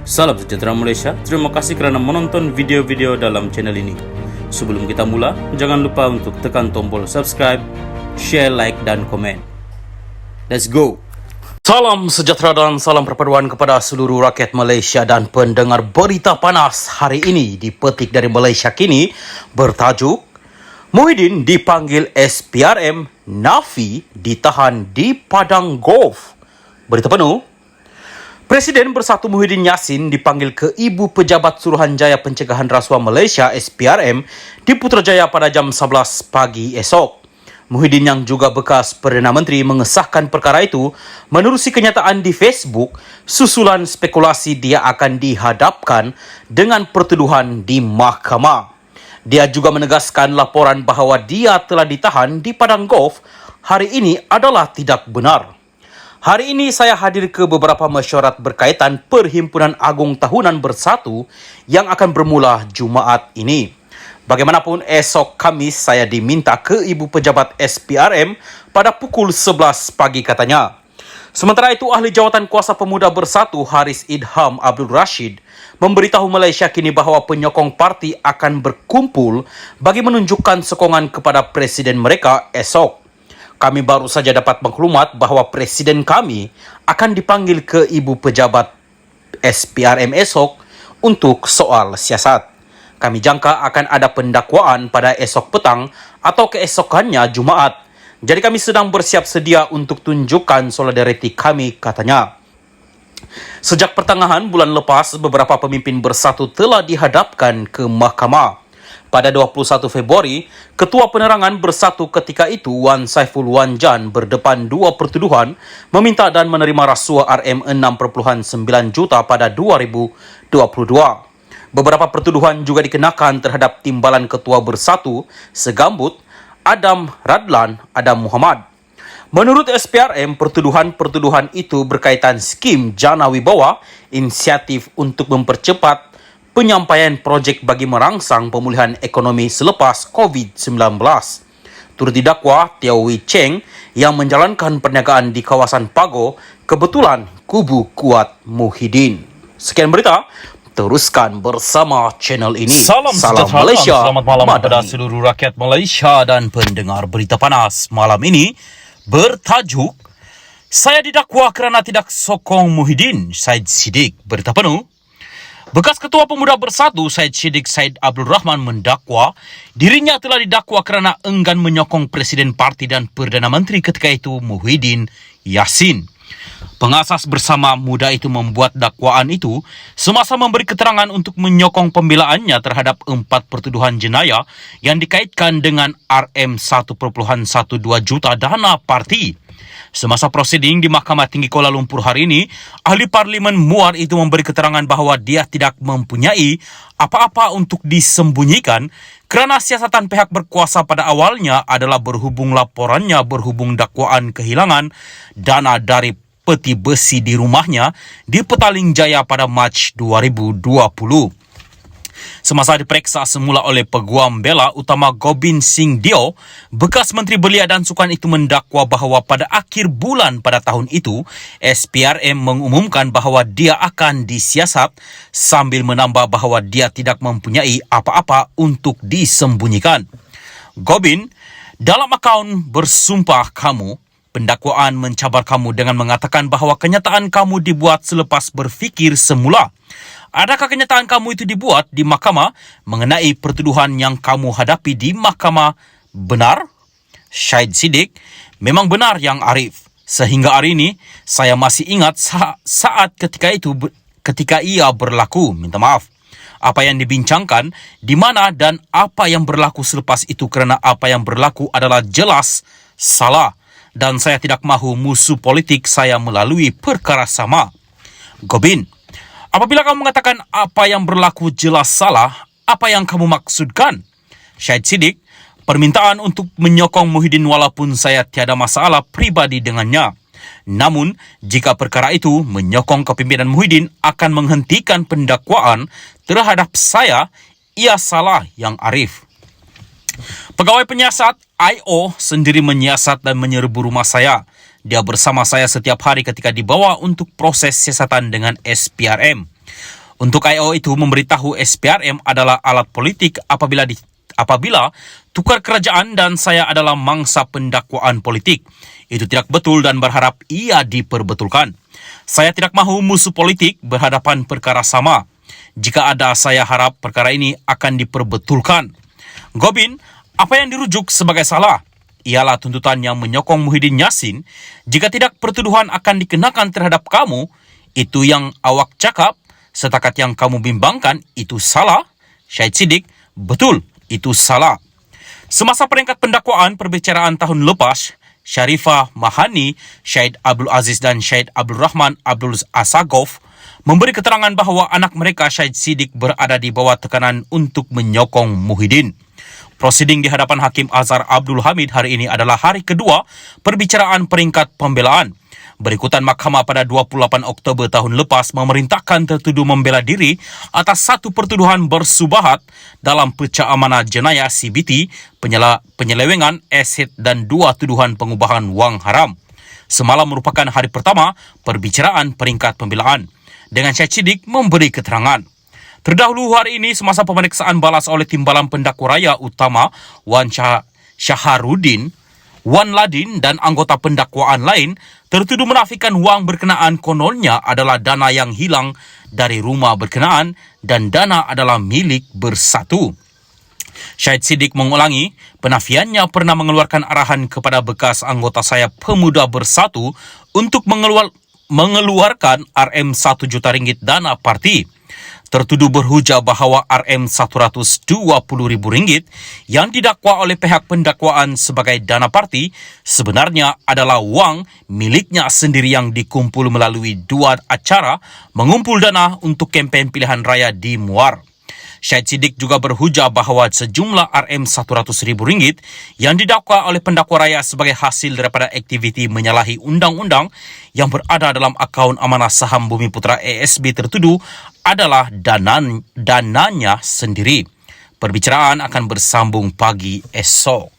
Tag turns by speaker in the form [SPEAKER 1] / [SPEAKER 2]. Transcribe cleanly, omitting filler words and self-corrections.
[SPEAKER 1] Salam sejahtera Malaysia, terima kasih kerana menonton video-video dalam channel ini. Sebelum kita mula, jangan lupa untuk tekan tombol subscribe, share, like dan komen. Let's go! Salam sejahtera dan salam perpaduan kepada seluruh rakyat Malaysia dan pendengar berita panas hari ini dipetik dari Malaysia Kini bertajuk Muhyiddin dipanggil SPRM, Nafi ditahan di Padang Golf. Berita penuh. Presiden Bersatu Muhyiddin Yassin dipanggil ke Ibu Pejabat Suruhanjaya Pencegahan Rasuah Malaysia SPRM di Putrajaya pada jam 11 pagi esok. Muhyiddin yang juga bekas Perdana Menteri mengesahkan perkara itu menerusi kenyataan di Facebook susulan spekulasi dia akan dihadapkan dengan pertuduhan di mahkamah. Dia juga menegaskan laporan bahawa dia telah ditahan di Padang Golf hari ini adalah tidak benar. Hari ini saya hadir ke beberapa mesyuarat berkaitan Perhimpunan Agung Tahunan Bersatu yang akan bermula Jumaat ini. Bagaimanapun, esok Khamis saya diminta ke Ibu Pejabat SPRM pada pukul 11 pagi katanya. Sementara itu, Ahli Jawatan Kuasa Pemuda Bersatu Haris Idham Abdul Rashid memberitahu Malaysia Kini bahawa penyokong parti akan berkumpul bagi menunjukkan sokongan kepada presiden mereka esok. Kami baru saja dapat maklumat bahawa presiden kami akan dipanggil ke Ibu Pejabat SPRM esok untuk soal siasat. Kami jangka akan ada pendakwaan pada esok petang atau keesokannya Jumaat. Jadi kami sedang bersiap sedia untuk tunjukkan solidariti kami, katanya. Sejak pertengahan bulan lepas, beberapa pemimpin Bersatu telah dihadapkan ke mahkamah. Pada 21 Februari, Ketua Penerangan Bersatu ketika itu Wan Saiful Wanjan berdepan dua pertuduhan meminta dan menerima rasuah RM6.9 juta pada 2022. Beberapa pertuduhan juga dikenakan terhadap timbalan Ketua Bersatu Segambut Adam Radlan Adam Muhammad. Menurut SPRM, pertuduhan-pertuduhan itu berkaitan skim Jana Wibawa, inisiatif untuk mempercepat penyampaian projek bagi merangsang pemulihan ekonomi selepas COVID-19. Turut didakwa Tiaw Wee Cheng yang menjalankan perniagaan di kawasan Pago, kebetulan kubu kuat Muhyiddin. Sekian berita, teruskan bersama channel ini. Salam Malaysia, selamat malam kepada seluruh rakyat Malaysia dan pendengar berita panas malam ini bertajuk Saya didakwa kerana tidak sokong Muhyiddin, Syed Siddiq. Berita penuh. Bekas Ketua Pemuda Bersatu Syed Siddiq Syed Abdul Rahman mendakwa dirinya telah didakwa kerana enggan menyokong Presiden Parti dan Perdana Menteri ketika itu Muhyiddin Yassin. Pengasas bersama muda itu membuat dakwaan itu semasa memberi keterangan untuk menyokong pembelaannya terhadap 4 pertuduhan jenayah yang dikaitkan dengan RM1.12 juta dana parti. Semasa prosiding di Mahkamah Tinggi Kuala Lumpur hari ini, Ahli Parlimen Muar itu memberi keterangan bahawa dia tidak mempunyai apa-apa untuk disembunyikan kerana siasatan pihak berkuasa pada awalnya adalah berhubung dakwaan kehilangan dana dari peti besi di rumahnya di Petaling Jaya pada Mac 2020. Semasa diperiksa semula oleh Peguam Bela Utama Gobind Singh Dio, bekas Menteri Belia dan Sukan itu mendakwa bahawa pada akhir bulan pada tahun itu, SPRM mengumumkan bahawa dia akan disiasat sambil menambah bahawa dia tidak mempunyai apa-apa untuk disembunyikan. Gobind, dalam akaun bersumpah kamu, pendakwaan mencabar kamu dengan mengatakan bahawa kenyataan kamu dibuat selepas berfikir semula. Adakah kenyataan kamu itu dibuat di mahkamah mengenai pertuduhan yang kamu hadapi di mahkamah benar? Syed Siddiq, memang benar yang Arif. Sehingga hari ini, saya masih ingat saat ketika ia berlaku. Minta maaf. Apa yang dibincangkan, di mana dan apa yang berlaku selepas itu kerana apa yang berlaku adalah jelas salah. Dan saya tidak mahu musuh politik saya melalui perkara sama. Gobind, apabila kamu mengatakan apa yang berlaku jelas salah, apa yang kamu maksudkan? Syed Siddiq, permintaan untuk menyokong Muhyiddin walaupun saya tiada masalah pribadi dengannya. Namun, jika perkara itu menyokong kepimpinan Muhyiddin akan menghentikan pendakwaan terhadap saya, ia salah yang Arif. Pegawai penyiasat IO sendiri menyiasat dan menyerbu rumah saya. Dia bersama saya setiap hari ketika dibawa untuk proses siasatan dengan SPRM.
[SPEAKER 2] Untuk IO itu memberitahu SPRM adalah alat politik apabila tukar kerajaan dan saya adalah mangsa pendakwaan politik. Itu tidak betul dan berharap ia diperbetulkan. Saya tidak mahu musuh politik berhadapan perkara sama. Jika ada, saya harap perkara ini akan diperbetulkan. Gobin, apa yang dirujuk sebagai salah ialah tuntutan yang menyokong Muhyiddin Yassin. Jika tidak, pertuduhan akan dikenakan terhadap kamu. Itu yang awak cakap. Setakat yang kamu bimbangkan, itu salah. Syahid Siddiq, betul, itu salah. Semasa peringkat pendakwaan perbicaraan tahun lepas, Sharifah Mahani, Syahid Abdul Aziz dan Syahid Abdul Rahman Abdul Asagov memberi keterangan bahawa anak mereka Syahid Siddiq berada di bawah tekanan untuk menyokong Muhyiddin. Prosiding di hadapan Hakim Azhar Abdul Hamid hari ini adalah hari kedua perbicaraan peringkat pembelaan. Berikutan mahkamah pada 28 Oktober tahun lepas memerintahkan tertuduh membela diri atas satu pertuduhan bersubahat dalam pecah amanah jenayah CBT, penyelewengan aset dan dua tuduhan pengubahan wang haram. Semalam merupakan hari pertama perbicaraan peringkat pembelaan, dengan Syahid Siddiq memberi keterangan. Terdahulu hari ini semasa pemeriksaan balas oleh Timbalan Pendakwa Raya Utama Wan Syaharuddin, Wan Ladin dan anggota pendakwaan lain, tertuduh menafikan wang berkenaan kononnya adalah dana yang hilang dari rumah berkenaan dan dana adalah milik Bersatu. Syahid Siddiq mengulangi, penafiannya pernah mengeluarkan arahan kepada bekas anggota sayap Pemuda Bersatu untuk mengeluarkan RM 1 juta ringgit dana parti. Tertuduh berhujah bahawa RM RM120,000 yang didakwa oleh pihak pendakwaan sebagai dana parti sebenarnya adalah wang miliknya sendiri yang dikumpul melalui dua acara mengumpul dana untuk kempen pilihan raya di Muar. Syahid Siddiq juga berhujah bahawa sejumlah RM RM100,000 yang didakwa oleh pendakwa raya sebagai hasil daripada aktiviti menyalahi undang-undang yang berada dalam akaun amanah saham Bumi Putra ASB tertuduh adalah dananya sendiri. Perbicaraan akan bersambung pagi esok.